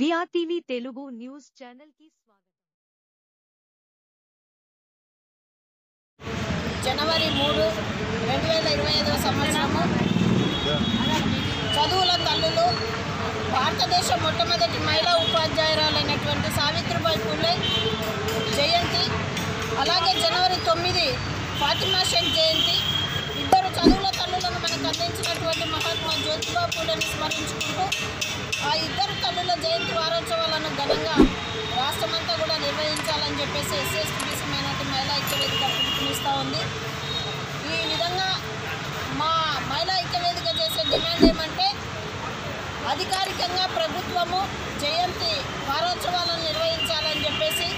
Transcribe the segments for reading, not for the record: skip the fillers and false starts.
విఆర్టీవీ Telugu news channel కి స్వాగతం. జనవరి 3, 2025 సంవత్సరము చదువుల తల్లులు భారతదేశ మొట్టమొదటి మహిళా ఉపాధ్యాయురాలైనటువంటి సావిత్రిబాయి పూలే జయంతి, అలాగే జనవరి 9 ఫాతిమా షేక్ జయంతి. ఇద్దరు చదువుల తల్లులను మనకు అందించినటువంటి మహాత్మా జ్యోతిబా పూలేని స్మరించుకుంటూ ఆ ఇద్దరు తల్లుల జయంతి వారోత్సవాలను ఘనంగా రాష్ట్రమంతా కూడా నిర్వహించాలని చెప్పేసి ఎస్సీ మైనార్టీ మహిళా ఐక్యవేదిక పిలుపునిస్తూ ఉంది. ఈ విధంగా మా మహిళా ఐక్యవేదిక చేసే డిమాండ్ ఏమంటే, అధికారికంగా ప్రభుత్వము జయంతి వారోత్సవాలను నిర్వహించాలని చెప్పేసి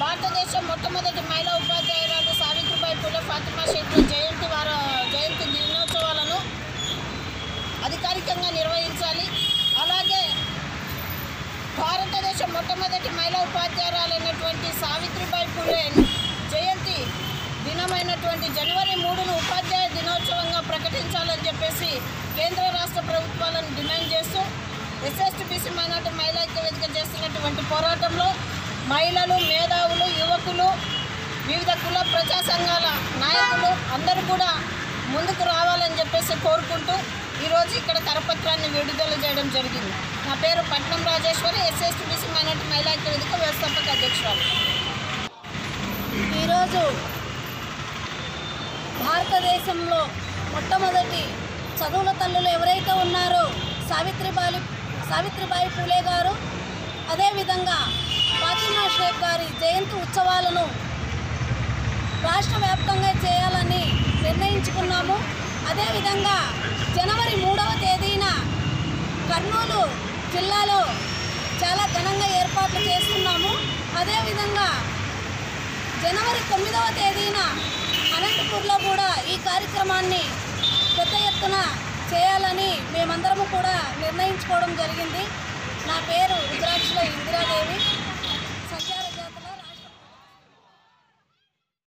భారతదేశం మొట్టమొదటి మహిళా ఉపాధ్యాయురాలు సావిత్రిబాయి పూలే ఫాతిమా షేక్ జయంతి దినోత్సవాలను అధికారికంగా నిర్వహించాలి. అలాగే భారతదేశం మొట్టమొదటి మహిళా ఉపాధ్యాయురాలైనటువంటి సావిత్రిబాయి పూలే జయంతి దినమైనటువంటి జనవరి 3ను ఉపాధ్యాయ దినోత్సవంగా ప్రకటించాలని చెప్పేసి కేంద్ర రాష్ట్ర ప్రభుత్వాలను డిమాండ్ చేస్తూ ఎస్సీ మైనార్టీ మహిళా ఐక్యవేదిక చేస్తున్నటువంటి పోరాటంలో మహిళలు, మేధావులు, యువకులు, వివిధ కుల ప్రజా సంఘాల నాయకులు అందరూ కూడా ముందుకు రావాలని చెప్పేసి కోరుకుంటూ ఈరోజు ఇక్కడ కరపత్రాన్ని విడుదల చేయడం జరిగింది. నా పేరు పట్నం రాజేశ్వరి, ఎస్సీ మైనార్టీ మహిళా ఐక్యవేదిక వ్యవస్థాపక అధ్యక్షురాలు. ఈరోజు భారతదేశంలో మొట్టమొదటి చదువుల తల్లులు ఎవరైతే ఉన్నారో సావిత్రిబాయి పూలే గారు, అదేవిధంగా ఫాతిమా షేక్ గారి జయంతి ఉత్సవాలను రాష్ట్ర వ్యాప్తంగా చేయాలని నిర్ణయించుకున్నాము. అదేవిధంగా జనవరి 3వ తేదీన కర్నూలు జిల్లాలో చాలా ఘనంగా ఏర్పాట్లు చేస్తున్నాము. అదేవిధంగా జనవరి 9వ తేదీన అనంతపూర్లో కూడా ఈ కార్యక్రమాన్ని పెద్ద ఎత్తున చేయాలని మేమందరము కూడా నిర్ణయించుకోవడం జరిగింది. నా పేరు రుద్రాక్షల ఇందిరాదేవి.